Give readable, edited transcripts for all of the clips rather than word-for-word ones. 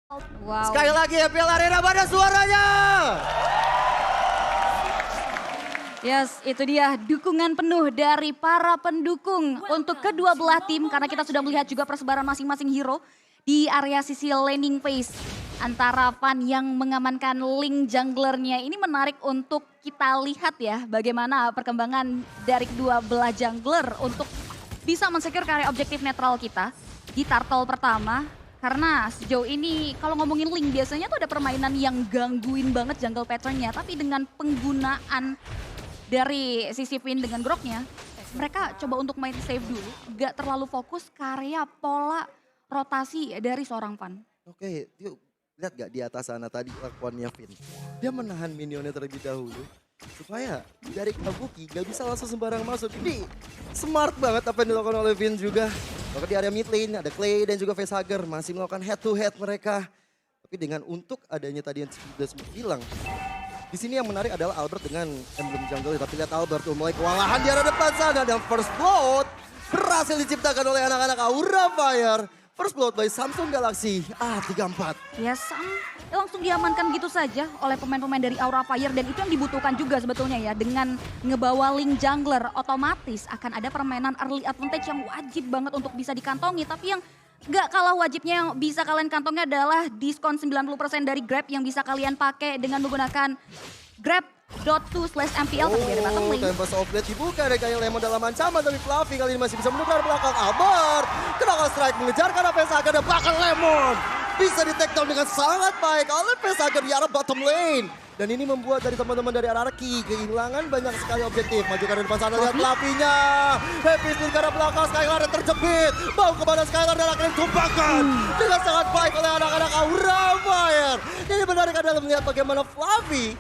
Wow. Sekali lagi FPL Arena, mana suaranya? Yes, itu dia dukungan penuh dari para pendukung untuk kedua belah tim. Karena kita sudah melihat juga persebaran masing-masing hero di area sisi laning phase. Antara Van yang mengamankan link junglernya. Ini menarik untuk kita lihat ya bagaimana perkembangan dari kedua belah jungler untuk bisa mensecure area objektif netral kita di turtle pertama. Karena sejauh ini kalau ngomongin link biasanya tuh ada permainan yang gangguin banget jungle patternnya. Tapi dengan penggunaan dari sisi Vin dengan groknya, mereka coba untuk main safe dulu. Gak terlalu fokus karya pola rotasi dari seorang Van. Oke, yuk lihat gak di atas sana tadi lakuannya Vin. Dia menahan minionnya terlebih dahulu. Supaya dari Kabuki gak bisa langsung sembarang masuk. Ini smart banget apa yang dilakukan oleh Vin juga. Bahkan di area mid lane ada Clay dan juga Facehugger masih melakukan head to head mereka. Tapi dengan untuk adanya tadi yang sudah sempat bilang. Di sini yang menarik adalah Albert dengan emblem jungle. Tapi lihat Albert mulai kewalahan di arah depan sana. Dan first blood berhasil diciptakan oleh anak-anak Aura Fire. First blood by Samsung Galaxy A34. Ya langsung diamankan gitu saja oleh pemain-pemain dari Aura Fire. Dan itu yang dibutuhkan juga sebetulnya ya. Dengan ngebawa link jungler otomatis akan ada permainan early advantage yang wajib banget untuk bisa dikantongi. Tapi yang gak kalah wajibnya yang bisa kalian kantongnya adalah diskon 90% dari Grab yang bisa kalian pakai dengan menggunakan Grab.to/MPL tapi dari bottom lane. Tempest Offblade dibuka dari kayak Lemon dalam ancaman tapi Fluffy kali ini masih bisa menukar belakang Albert. Knockout strike mengejar karena Facehugger dan bahkan Lemon bisa di take down dengan sangat baik oleh Facehugger di arah bottom lane. Dan ini membuat dari teman-teman dari Ararki kehilangan banyak sekali objektif. Maju ke depan sana, lihat Fluffy-nya. Happy Spin ke arah belakang, Skylar yang terjepit. Mau kemana Skylar dan akhirnya ditumpahkan. Dengan sangat baik oleh anak-anak Aura Fire. Ini menarik adalah melihat bagaimana Fluffy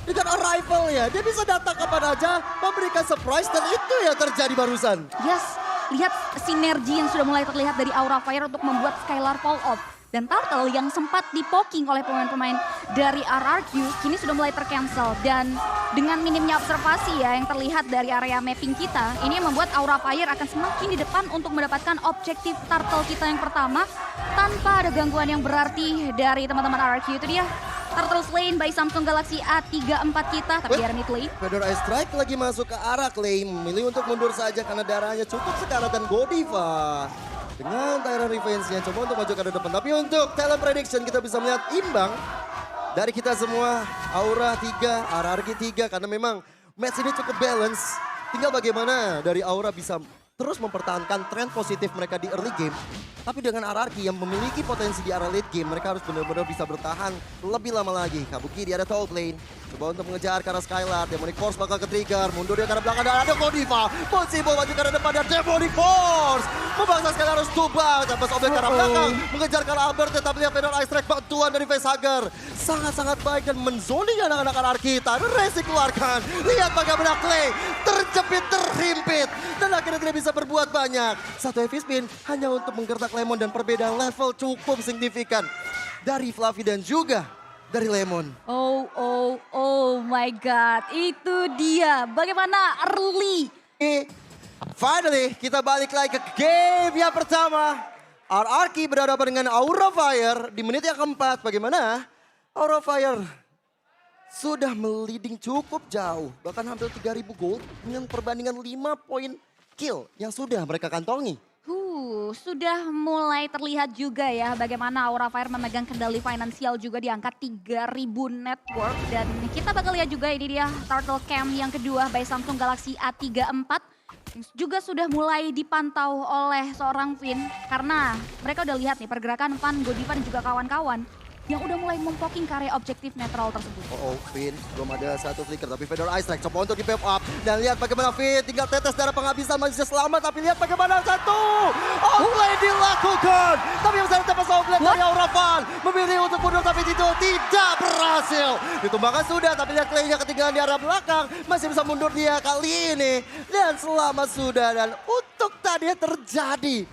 dengan arrival ya, dia bisa datang kapan aja memberikan surprise dan itu yang terjadi barusan. Yes, lihat sinergi yang sudah mulai terlihat dari Aura Fire untuk membuat Skylar fall off. Dan Turtle yang sempat dipoking oleh pemain-pemain dari RRQ kini sudah mulai tercancel. Dan dengan minimnya observasi ya yang terlihat dari area mapping kita, ini yang membuat Aura Fire akan semakin di depan untuk mendapatkan objektif Turtle kita yang pertama tanpa ada gangguan yang berarti dari teman-teman RRQ. Itu dia Turtle Slain by Samsung Galaxy A34 kita, tapi di area mid lane. Fedor Ice Strike lagi masuk ke arah Clay, memilih untuk mundur saja karena darahnya cukup sekarat dan Godiva. Dengan Tyrant Revenge-nya coba untuk maju ke depan. Tapi untuk talent prediction kita bisa melihat imbang dari kita semua. Aura 3, RRQ 3 karena memang match ini cukup balance. Tinggal bagaimana dari Aura bisa terus mempertahankan tren positif mereka di early game. Tapi dengan RRQ yang memiliki potensi di area late game, mereka harus benar-benar bisa bertahan lebih lama lagi. Kabuki di area top lane. Coba untuk mengejar ke arah Skylar. Demonic Force bakal ke-trigger. Mundur dia ke arah belakang dan ada Godiva. Possible maju ke arah depan dan Demonic Force. Membangsa Skylar harus tumbang. Tempest Offblade ke arah belakang. Mengejar ke arah Albert. Tetapi lihat Fedor Ice Strike bantuan dari Facehugger. Sangat-sangat baik dan menzoni anak-anak RRQ kita. Resi keluarkan. Lihat bagaimana Clay terjepit, terhimpit. Dan akhirnya tidak bisa berbuat banyak. Satu heavy spin hanya untuk menggertak Lemon dan perbedaan level cukup signifikan. Dari Fluffy dan juga dari Lemon. Oh my god, itu dia. Bagaimana early? Finally, kita balik lagi ke game yang pertama. RRQ berhadapan dengan Aura Fire di menit yang keempat. Bagaimana? Aura Fire sudah meliding cukup jauh. Bahkan hampir 3.000 gold dengan perbandingan 5 poin kill yang sudah mereka kantongi. Sudah mulai terlihat juga ya bagaimana Aura Fire memegang kendali finansial juga di angka 3.000 network. Dan kita bakal lihat juga ini dia Turtle Camp yang kedua by Samsung Galaxy A34. Juga sudah mulai dipantau oleh seorang Vin. Karena mereka udah lihat nih pergerakan Van, Godiva dan juga kawan-kawan yang udah mulai mempoking karya objektif netral tersebut. Vin belum ada satu flicker tapi Fedor Ice Strike coba untuk di pep up. Dan lihat bagaimana Vin tinggal tetes darah penghabisan masih selamat. Tapi lihat bagaimana satu offlane dilakukan. Tapi yang bisa tetes offlane dari Aura Van. Memilih untuk mundur tapi itu tidak berhasil. Ditumbangkan sudah tapi lihat Clay-nya ketinggalan di arah belakang. Masih bisa mundur dia kali ini. Dan selamat sudah dan untuk tadi terjadi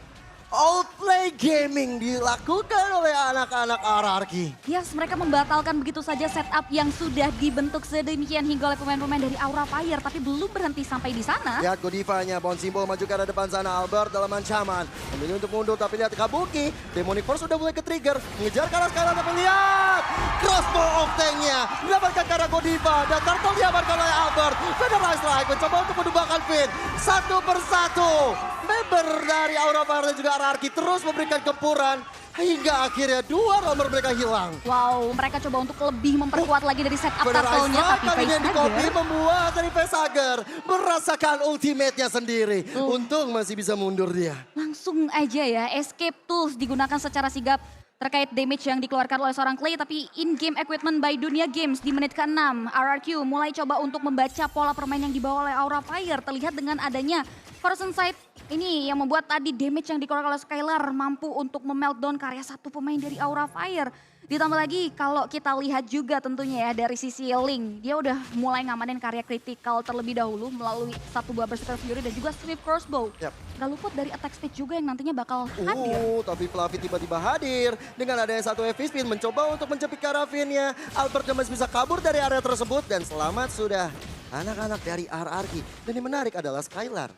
Outplay gaming dilakukan oleh anak-anak RRQ. Yes, mereka membatalkan begitu saja setup yang sudah dibentuk sedemikian hingga oleh pemain-pemain dari Aura Fire. Tapi belum berhenti sampai di sana. Lihat Godivanya, Bounce Simbol maju ke arah depan sana. Albert dalam ancaman. Memilih untuk mundur, tapi lihat Kabuki. Demonic Force sudah mulai ke-trigger. Mengejar ke arah Skylar, tapi lihat. Crossbow of Tank-nya mendapatkan ke arah Godiva. Dan Turtle diamankan oleh Albert. Federal Strike mencoba untuk menumbangkan Finn. Satu persatu. Member dari Aura Fire dan juga RRQ terus memberikan gempuran. Hingga akhirnya dua romer mereka hilang. Wow, mereka coba untuk lebih memperkuat lagi dari setup Federal turtle-nya. Strike Tapi kali ini yang di-copy Facehager membuat dari Facehager merasakan ultimate-nya sendiri. Untung masih bisa mundur dia. langsung aja ya escape tools digunakan secara sigap terkait damage yang dikeluarkan oleh seorang Clay. Tapi in-game equipment by Dunia Games di menit ke-6. RRQ mulai coba untuk membaca pola permain yang dibawa oleh Aura Fire. Terlihat dengan adanya Horizon Sight ini yang membuat tadi damage yang dikeluarkan oleh Skylar mampu untuk memeltdown karya satu pemain dari Aura Fire. Ditambah lagi kalau kita lihat juga tentunya ya dari sisi Link. Dia udah mulai ngamanin karya kritikal terlebih dahulu melalui satu buah Berserker Fury dan juga Swift Crossbow. Yap. Gak luput dari attack speed juga yang nantinya bakal hadir. Tapi Fluffy tiba-tiba hadir dengan adanya satu heavy spin mencoba untuk mencepit ke arah Finn-nya. Albert masih bisa kabur dari area tersebut dan selamat sudah anak-anak dari RRQ. Dan yang menarik adalah Skylar.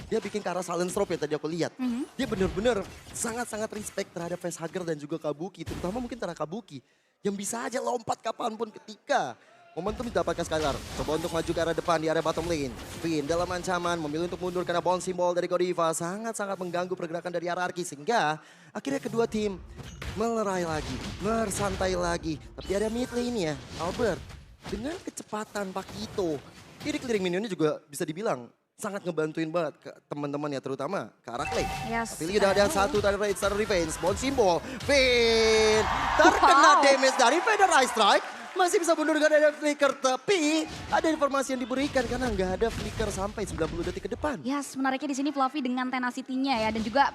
Dia bikin ke arah silent strobe yang tadi aku lihat. Dia benar-benar sangat-sangat respect terhadap Facehager dan juga Kabuki. Terutama mungkin terhadap Kabuki. Yang bisa aja lompat kapanpun ketika momentum didapatkan Skylar. Coba untuk maju ke arah depan di area bottom lane. Finn dalam ancaman memilih untuk mundur karena bounce symbol dari Godiva. Sangat-sangat mengganggu pergerakan dari RRQ. Sehingga akhirnya kedua tim melerai lagi, bersantai lagi. Tapi ada mid lane ya, Albert. Dengan kecepatan Pakito. Ini clearing minionnya juga bisa dibilang sangat ngebantuin banget ke teman-teman ya, terutama ke arah Clay. Yes. Tapi udah ada satu tadi Star Revenge, bounce symbol, Finn terkena damage dari Federal Strike. Masih bisa mundur gak ada flicker, tapi ada informasi yang diberikan karena nggak ada flicker sampai 90 detik ke depan. Yes, menariknya di sini Fluffy dengan tenacity-nya ya dan juga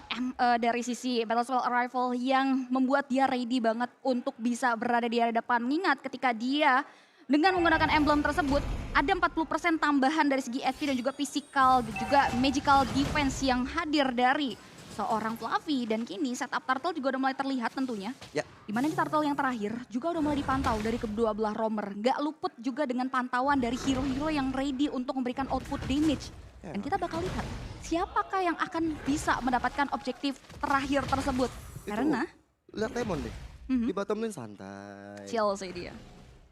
dari sisi Battlespell Arrival yang membuat dia ready banget untuk bisa berada di area depan. Mengingat ketika dia dengan menggunakan emblem tersebut ada 40% tambahan dari segi HP dan juga physical dan juga magical defense yang hadir dari seorang Fluffy. Dan kini setup turtle juga udah mulai terlihat tentunya. Ya. Dimana di turtle yang terakhir juga udah mulai dipantau dari kedua belah romer. Gak luput juga dengan pantauan dari hero-hero yang ready untuk memberikan output damage. Dan kita bakal lihat siapakah yang akan bisa mendapatkan objektif terakhir tersebut. Karena Lihat Lemon deh, di bottom lane santai. chill sih dia.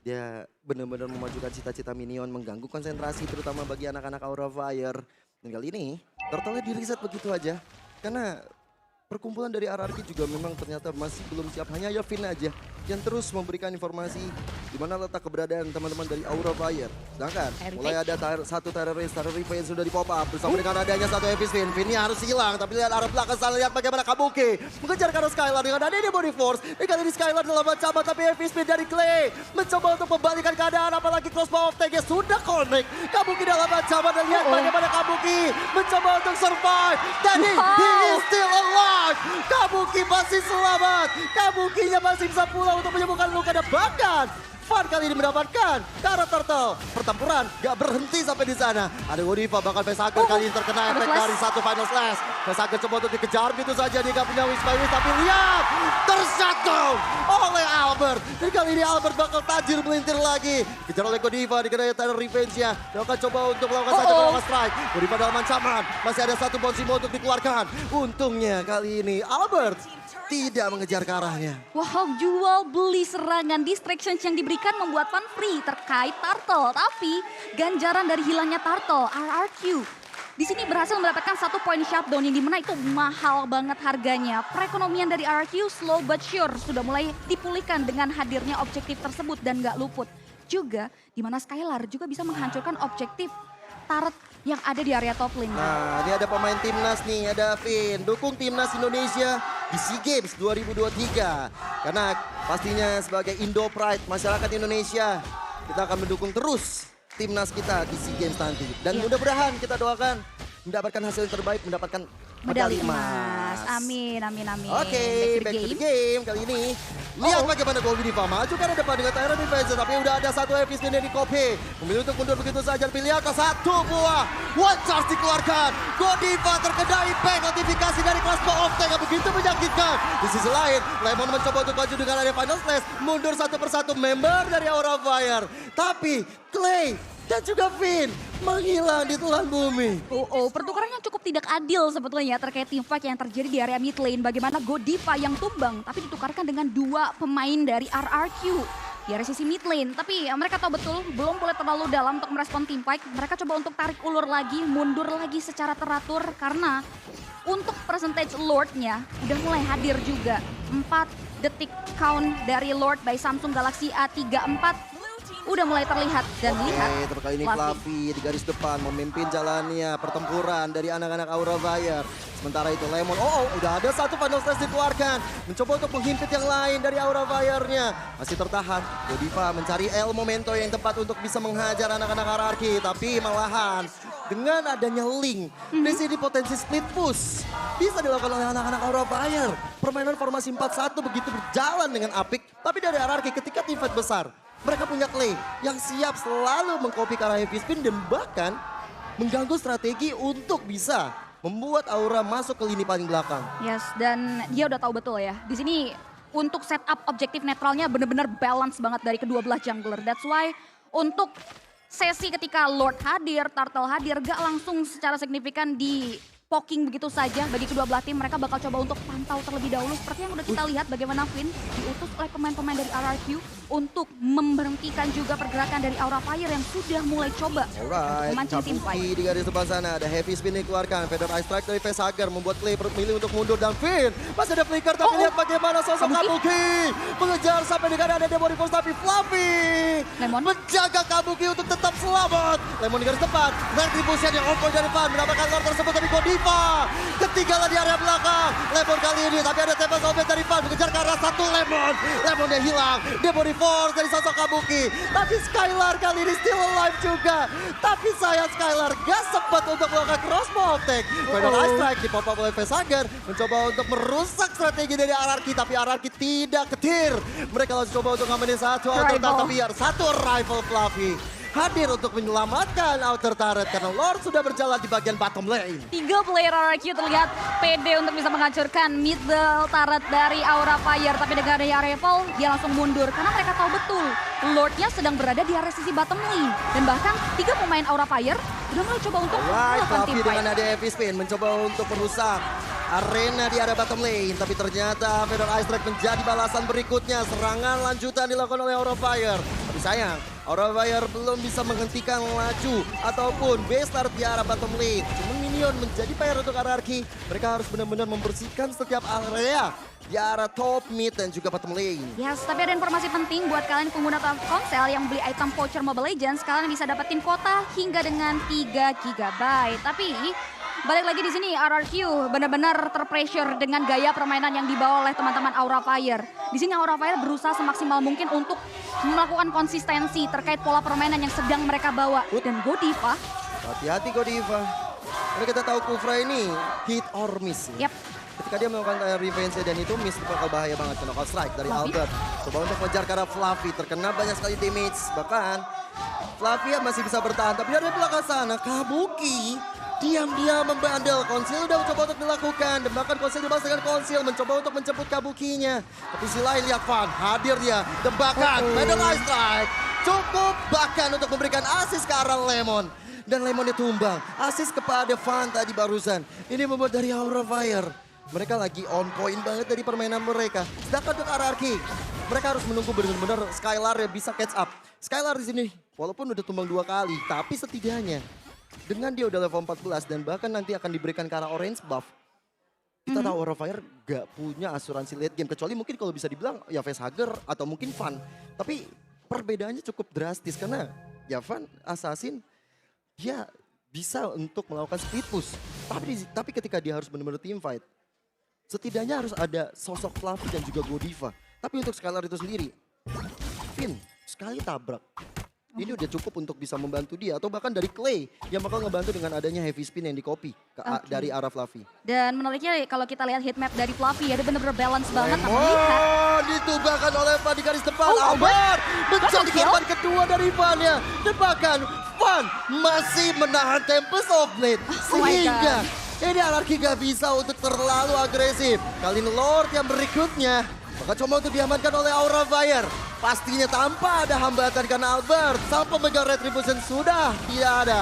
Dia benar-benar memajukan cita-cita minion, mengganggu konsentrasi terutama bagi anak-anak Aura Fire. Dan kali ini turtle-nya di-reset begitu aja. Karena perkumpulan dari RRQ juga memang ternyata masih belum siap. Hanya ya Finn aja yang terus memberikan informasi di mana letak keberadaan teman-teman dari Aura Fire. Sedangkan mulai ada satu terrorist yang sudah di pop up bersama dengan adanya satu heavy spin. Finn-nya harus hilang, tapi lihat arah belakang sana, lihat bagaimana Kabuki mengejar ke arah Skylar dengan adanya body force. Dan kali ini Skylar dalam ancaman, tapi heavy spin dari Clay mencoba untuk membalikan keadaan, apalagi crossbow of Tank-nya sudah connect. Kabuki dalam ancaman dan lihat bagaimana Kabuki mencoba untuk survive. Dan he is still alive. Kabuki masih selamat. Kabukinya masih bisa pulang untuk menyembuhkan luka dan bahkan Fun kali ini mendapatkan Kara Turtle. Pertempuran gak berhenti sampai di sana. Ada Godiva, bahkan Facehager kali ini terkena efek dari satu final slash. Facehager coba untuk dikejar gitu saja, dia gak punya wish by wish, tapi lihat tershutdown oleh Albert. Dan kali ini Albert bakal tajir melintir lagi. Dikejar oleh Godiva, dikenai Tyler Revenge-nya. Dia akan coba untuk melakukan saja melakukan strike. Godiva dalam ancaman, masih ada satu Bonsimo untuk dikeluarkan. Untungnya kali ini Albert tidak mengejar ke arahnya. Wow, jual beli serangan distractions yang diberikan membuat fun free terkait Turtle. Tapi ganjaran dari hilangnya Turtle, RRQ, di sini berhasil mendapatkan satu poin shutdown yang dimana itu mahal banget harganya. Perekonomian dari RRQ slow but sure sudah mulai dipulihkan dengan hadirnya objektif tersebut dan gak luput. Juga dimana Skylar juga bisa menghancurkan objektif turret yang ada di area top lane. Nah, ini ada pemain timnas nih, ada Finn. Dukung timnas Indonesia di SEA Games 2023. Karena pastinya sebagai Indo Pride, masyarakat Indonesia, kita akan mendukung terus timnas kita di SEA Games nanti. Dan mudah-mudahan kita doakan mendapatkan hasil yang terbaik, mendapatkan medali emas. Amin, amin, amin. Oke, back to the game. Kali ini lihat bagaimana Godiva maju karena depan dengan Tyrant Defense. Tapi udah ada satu heavy spin dari Kopi. Memilih untuk mundur begitu saja. Pilih atas satu buah one charge dikeluarkan. Godiva terkena impact notifikasi dari kelas Oftek yang begitu menyakitkan. Di sisi lain, Lemon mencoba untuk maju dengan area final slash. Mundur satu persatu member dari Aura Fire. Tapi Clay dan juga Finn menghilang di telan bumi. Pertukarannya cukup tidak adil sebetulnya terkait teamfight yang terjadi di area mid lane. Bagaimana Godiva yang tumbang tapi ditukarkan dengan dua pemain dari RRQ di area sisi mid lane. Tapi mereka tahu betul belum boleh terlalu dalam untuk merespon teamfight. Mereka coba untuk tarik ulur lagi, mundur lagi secara teratur karena untuk percentage Lord-nya udah mulai hadir juga. 4 detik count dari Lord by Samsung Galaxy A34. Udah mulai terlihat dan lihat. Kali ini Fluffy di garis depan memimpin jalannya pertempuran dari anak-anak Aura Fire. Sementara itu Lemon, udah ada satu final slash dikeluarkan. Mencoba untuk menghimpit yang lain dari Aura Fire-nya. Masih tertahan, Godiva mencari El Momento yang tepat untuk bisa menghajar anak-anak RRQ. Tapi malahan dengan adanya Link, di sini potensi split push bisa dilakukan oleh anak-anak Aura Fire. Permainan formasi 4-1 begitu berjalan dengan apik. Tapi dari RRQ ketika teamfight besar, mereka punya Clay yang siap selalu mengcopy ke arah heavy spin dan bahkan mengganggu strategi untuk bisa membuat Aura masuk ke lini paling belakang. Yes, dan dia udah tahu betul ya. Di sini untuk setup objektif netralnya benar-benar balance banget dari kedua belah jungler. That's why untuk sesi ketika Lord hadir, Turtle hadir, gak langsung secara signifikan di poking begitu saja bagi kedua belah tim. Mereka bakal coba untuk pantau terlebih dahulu. Seperti yang udah kita lihat bagaimana Finn diutus oleh pemain-pemain dari RRQ untuk memberhentikan juga pergerakan dari Aura Fire yang sudah mulai coba memancing tim fight. Di garis depan sana ada heavy spin dikeluarkan. Feather Ice Strike dari Facehugger membuat Clay memilih untuk mundur dan Finn masih ada flicker tapi lihat bagaimana sosok Kabuki mengejar sampai dengan ada Demon Force tapi Fluffy menjaga Kabuki untuk tetap selamat. Lemon di garis depan, Retribution yang on-point dari Van mendapatkan Lord tersebut tapi Godiva ketinggalan di area belakang. Lemon kali ini tapi ada tembak sobek dari Van mengejar ke arah satu Lemon. Lemonnya hilang, Demon Force dari sosok Kabuki. Tapi Skylar kali ini still alive juga. Tapi sayang Skylar gak sempat untuk melakukan crossbow attack. Final Ice Strike dipop up oleh Facehugger mencoba untuk merusak strategi dari RRQ tapi RRQ tidak ketir. Mereka langsung coba untuk ngamenin satu outer tapi satu rival Fluffy hadir untuk menyelamatkan outer turret karena Lord sudah berjalan di bagian bottom lane. 3 player RRQ terlihat pede untuk bisa menghancurkan middle turret dari Aura Fire. Tapi dengan adanya rival, dia langsung mundur karena mereka tahu betul Lordnya sedang berada di area sisi bottom lane. Dan bahkan 3 pemain Aura Fire udah mulai coba untuk melakukan team fight. Dengan ada heavy spin mencoba untuk merusak arena di area bottom lane. Tapi ternyata Feather Ice Strike menjadi balasan berikutnya. Serangan lanjutan dilakukan oleh Aura Fire. Tapi sayang, Aura Fire belum bisa menghentikan laju ataupun base start di arah bottom lane. Cuma minion menjadi PR untuk RRQ. Mereka harus benar-benar membersihkan setiap area di arah top, mid, dan juga bottom lane. Yes, tapi ada informasi penting buat kalian pengguna Telkomsel yang beli item voucher Mobile Legends. Kalian bisa dapetin kuota hingga dengan 3 GB. Tapi balik lagi di sini RRQ benar-benar terpressure dengan gaya permainan yang dibawa oleh teman-teman Aura Fire. Di sini Aura Fire berusaha semaksimal mungkin untuk melakukan konsistensi terkait pola permainan yang sedang mereka bawa. Dan Godiva, hati-hati Godiva. Karena kita tahu Kufra ini hit or miss. yep, Ketika dia melakukan revenge dan itu miss bakal bahaya banget. Knockout strike dari Albert. Coba untuk mengejar karena Fluffy terkena banyak sekali damage. Bahkan Fluffy masih bisa bertahan. Tapi dari belakang sana Kabuki diam-diam membandel. Konsil udah mencoba untuk dilakukan. Dan bahkan Konsil dibalas dengan Konsil. Mencoba untuk menjemput Kabukinya. Tapi si lain lihat Van. Hadir dia. Dan bahkan Feather Ice Strike cukup bahkan untuk memberikan assist ke arah Lemon. Dan Lemonnya tumbang. Assist kepada Van tadi barusan. Ini membuat dari Aura Fire. Mereka lagi on point banget dari permainan mereka. Sedangkan untuk RRQ, mereka harus menunggu benar-benar Skylar ya bisa catch up. Skylar di sini walaupun udah tumbang 2 kali, tapi setidaknya dengan dia udah level 14 dan bahkan nanti akan diberikan ke arah orange buff. Kita tahu Aura Fire gak punya asuransi late game. Kecuali mungkin kalau bisa dibilang ya Facehugger atau mungkin Van. Tapi perbedaannya cukup drastis karena ya Van, Assassin, dia bisa untuk melakukan split push. Tapi ketika dia harus benar-benar team fight, setidaknya harus ada sosok Fluffy dan juga Godiva. Tapi untuk Skylar itu sendiri, Finn sekali tabrak. Ini udah cukup untuk bisa membantu dia. Atau bahkan dari Clay yang bakal ngebantu dengan adanya heavy spin yang di copy dari arah Fluffy. Dan menariknya kalau kita lihat hitmap dari Fluffy ya, dia bener-bener balance banget. Tapi lihat. Lemon ditubahkan oleh Van di garis depan. Albert menjadi korban kedua dari Van ya. Dan bahkan Van masih menahan Tempest of Blade. Sehingga ini Anarchy gak bisa untuk terlalu agresif. Kali ini Lord yang berikutnya maka coba untuk diamankan oleh Aura Fire. Pastinya tanpa ada hambatan karena Albert sang pemegang Retribution sudah tidak ada.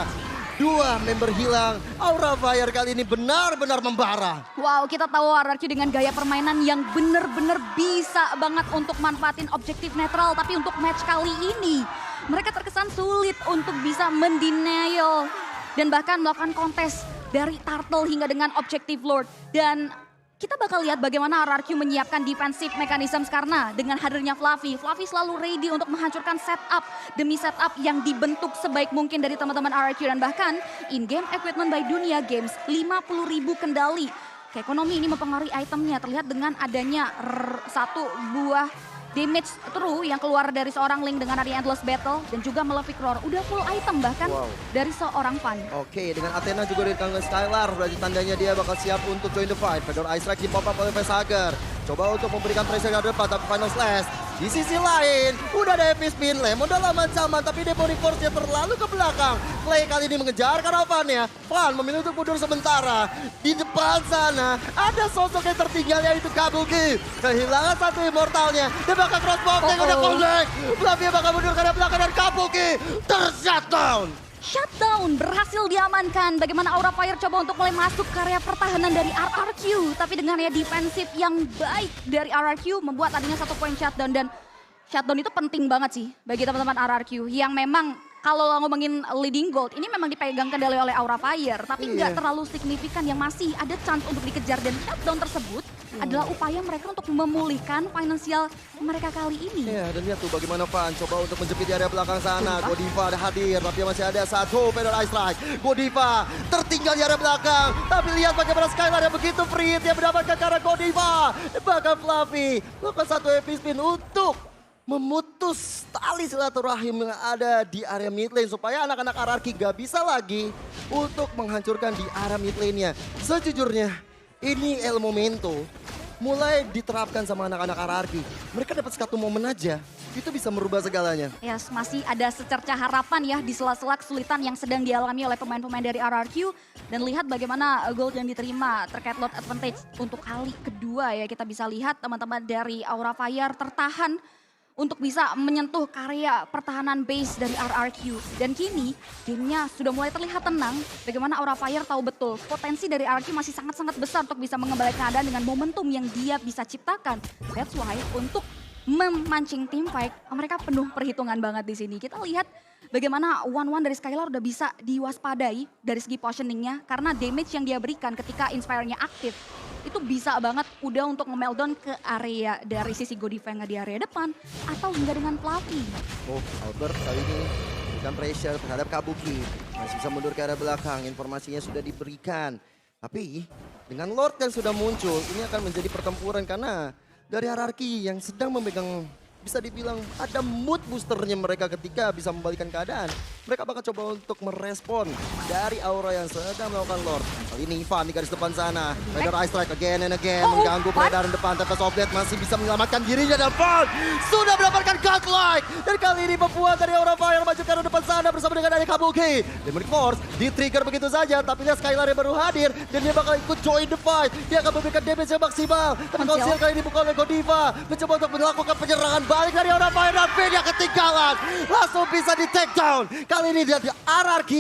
Dua member hilang, Aura Fire kali ini benar-benar membara. Wow, kita tahu RRQ dengan gaya permainan yang bener-bener bisa banget untuk manfaatin objektif netral. Tapi untuk match kali ini, mereka terkesan sulit untuk bisa mendenial. Dan bahkan melakukan kontes dari Turtle hingga dengan objektif Lord. Dan kita bakal lihat bagaimana RRQ menyiapkan defensive mechanisms karena dengan hadirnya Fluffy selalu ready untuk menghancurkan setup demi setup yang dibentuk sebaik mungkin dari teman-teman RRQ. Dan bahkan in-game equipment by Dunia Games 50.000 kendali. Ekonomi ini mempengaruhi itemnya, terlihat dengan adanya satu buah damage true yang keluar dari seorang Link dengan adanya Endless Battle dan juga Malefic Roar. Udah full item bahkan dari seorang Van. Oke, dengan Athena juga ditanggung Skylar, berarti tandanya dia bakal siap untuk join the fight. Fedor Ice Strike di pop up oleh Vesager. Coba untuk memberikan pressure ke depan, tapi Final Slash. Di sisi lain, udah ada heavy spin, Lemon dalam ancaman, tapi Demonic Force-nya terlalu ke belakang. Clay kali ini mengejar karavannya. Van memilih untuk mundur sementara. Di depan sana, ada sosok yang tertinggal yaitu Kabuki. Kehilangan satu immortalnya. Dia bakal crossbow, udah connect. Fluffy bakal mundur ke belakang dan Kabuki ter-shutdown. Shutdown berhasil diamankan. Bagaimana Aura Fire coba untuk mulai masuk ke area pertahanan dari RRQ. Tapi dengan ya defensif yang baik dari RRQ membuat adanya satu point shutdown. Dan shutdown itu penting banget sih bagi teman-teman RRQ. Yang memang kalau ngomongin leading gold ini memang dipegang kendali oleh Aura Fire. Tapi nggak terlalu signifikan, yang masih ada chance untuk dikejar. Dan shutdown tersebut adalah upaya mereka untuk memulihkan finansial mereka kali ini. Iya, dan lihat tuh bagaimana Van coba untuk menjepit di area belakang sana. Godiva ada hadir, tapi masih ada satu Fedor Ice Strike. Godiva tertinggal di area belakang. Tapi lihat bagaimana Skylar yang begitu free. Dia mendapatkan ke arah Godiva. Bahkan Fluffy melakukan satu heavy spin untuk memutus tali silaturahim yang ada di area mid lane supaya anak-anak RRQ gak bisa lagi untuk menghancurkan di area mid lane-nya. Sejujurnya ini El Momento mulai diterapkan sama anak-anak RRQ. Mereka dapat satu momen aja, itu bisa merubah segalanya. Yes, masih ada secerca harapan ya di sela-sela kesulitan yang sedang dialami oleh pemain-pemain dari RRQ. Dan lihat bagaimana gold yang diterima terkait Lord Advantage untuk kali kedua ya. Kita bisa lihat teman-teman dari Aura Fire tertahan untuk bisa menyentuh karya pertahanan base dari RRQ. Dan kini gamenya sudah mulai terlihat tenang. Bagaimana Aura Fire tahu betul potensi dari RRQ masih sangat-sangat besar untuk bisa mengembalikan keadaan dengan momentum yang dia bisa ciptakan. That's why untuk memancing team fight mereka penuh perhitungan banget di sini. Kita lihat bagaimana one-one dari Skylar udah bisa diwaspadai dari segi positioningnya. Karena damage yang dia berikan ketika Inspire-nya aktif itu bisa banget udah untuk nge-meltdown ke area dari sisi Godiva yang di area depan atau hingga dengan Fluffy. Oh, Albert kali ini berikan pressure terhadap Kabuki. Masih bisa mundur ke arah belakang, informasinya sudah diberikan. Tapi dengan Lord yang sudah muncul, ini akan menjadi pertempuran karena dari hierarki yang sedang memegang, bisa dibilang ada mood boosternya mereka ketika bisa membalikan keadaan. Mereka bakal coba untuk merespon dari aura yang sedang melakukan Lord. Kali ini Van di garis depan sana. Fedor Ice Strike again and again. Mengganggu peredaran depan. Tempest of Death masih bisa menyelamatkan dirinya. Dan Van sudah mendapatkan Godlike. Dan kali ini pembuat dari Aura Fire maju ke arah depan sana bersama dengan Ade Kabuki. Demonic Force di-trigger begitu saja. Tapi lihat Skylar yang baru hadir. Dan dia bakal ikut join the fight. Dia akan memberikan damage yang maksimal. Tapi Conceal kali ini bukan oleh Godiva. Mencoba untuk melakukan penyerangan balik dari Aura Fire. Dan Fenya ketinggalan. Langsung bisa di take down. Kali ini dia di RRQ.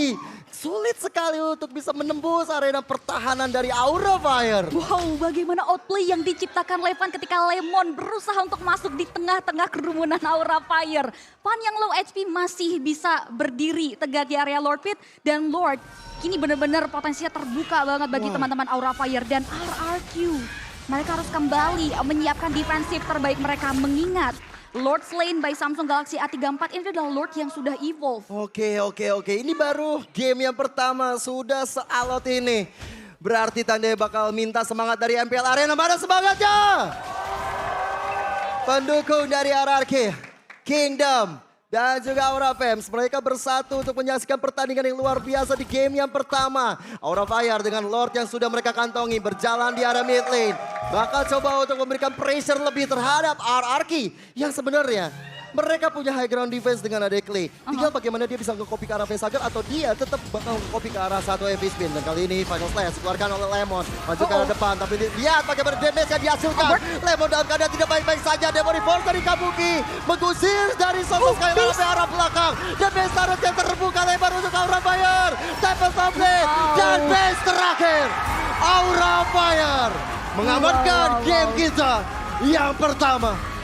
Sulit sekali untuk bisa menembus arena pertahanan dari Aura Fire. Wow, bagaimana outplay yang diciptakan Levan ketika Lemon berusaha untuk masuk di tengah-tengah kerumunan Aura Fire. Van yang low HP masih bisa berdiri tegak di area Lord Pit. Dan Lord kini benar-benar potensinya terbuka banget bagi teman-teman Aura Fire dan RRQ. Mereka harus kembali menyiapkan defensif terbaik mereka, mengingat Lord Slain by Samsung Galaxy A34 ini adalah Lord yang sudah evolve. Oke. Ini baru game yang pertama sudah sealot ini. Berarti tandanya bakal minta semangat dari MPL Arena. Mana semangatnya? Pendukung dari RRQ, Kingdom, dan juga Aura Fams. Mereka bersatu untuk menyaksikan pertandingan yang luar biasa di game yang pertama. Aura Fire dengan Lord yang sudah mereka kantongi berjalan di area mid lane. Bakal coba untuk memberikan pressure lebih terhadap RRQ yang sebenarnya mereka punya high ground defense dengan ada Clay. Tinggal bagaimana dia bisa nge-copy ke arah Facehager atau dia tetap bakal nge-copy ke arah satu heavy spin. Dan kali ini Final Slash dikeluarkan oleh Lemon. Maju ke arah depan tapi lihat bagaimana damage yang dihasilkan. Lemon dalam keadaan tidak baik-baik saja. Demon Revolve dari Kabuki mengusir dari Sosa Skylar ke arah belakang. Dan base turret yang terbuka lebar untuk Aura Fire. Tempest of Blade dan base terakhir. Aura Fire mengamankan game kita yang pertama.